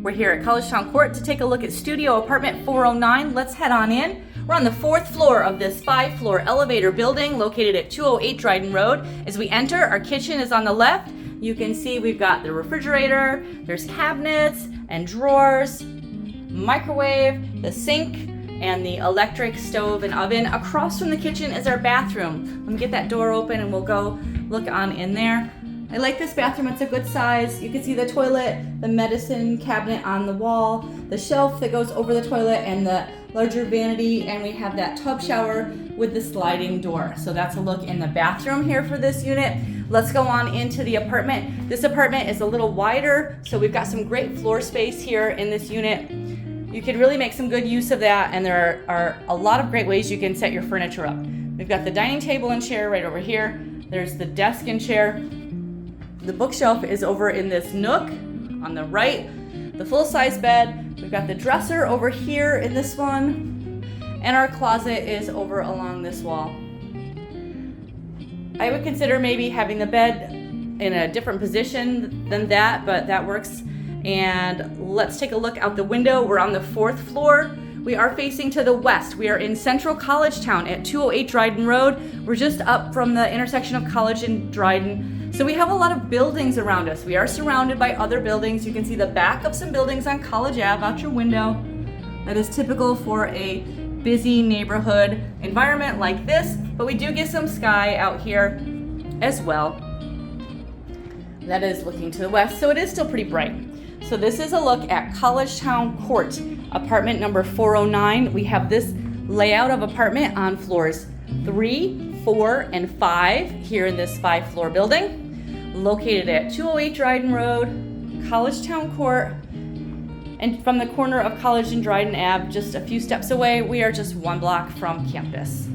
We're here at Collegetown Court to take a look at studio apartment 409. Let's head on in. We're on the 4th floor of this 5-floor elevator building located at 208 Dryden Road. As we enter, our kitchen is on the left. You can see we've got the refrigerator, there's cabinets and drawers, microwave, the sink, and the electric stove and oven. Across from the kitchen is our bathroom. Let me get that door open and we'll go look on in there. I like this bathroom, it's a good size. You can see the toilet, the medicine cabinet on the wall, the shelf that goes over the toilet, and the larger vanity, and we have that tub shower with the sliding door. So that's a look in the bathroom here for this unit. Let's go on into the apartment. This apartment is a little wider, so we've got some great floor space here in this unit. You can really make some good use of that, and there are a lot of great ways you can set your furniture up. We've got the dining table and chair right over here. There's the desk and chair. The bookshelf is over in this nook on the right. The full-size bed. We've got the dresser over here in this one. And our closet is over along this wall. I would consider maybe having the bed in a different position than that, but that works. And let's take a look out the window. We're on the 4th floor. We are facing to the west. We are in central Collegetown at 208 Dryden Road. We're just up from the intersection of College and Dryden. So we have a lot of buildings around us. We are surrounded by other buildings. You can see the back of some buildings on College Ave out your window. That is typical for a busy neighborhood environment like this, but we do get some sky out here as well. That is looking to the west, so it is still pretty bright. So this is a look at Collegetown Court, apartment number 409. We have this layout of apartment on floors 3, 4, and 5 here in this 5-floor building, located at 208 Dryden Road, Collegetown Court, and from the corner of College and Dryden Ave, just a few steps away. We are just 1 block from campus.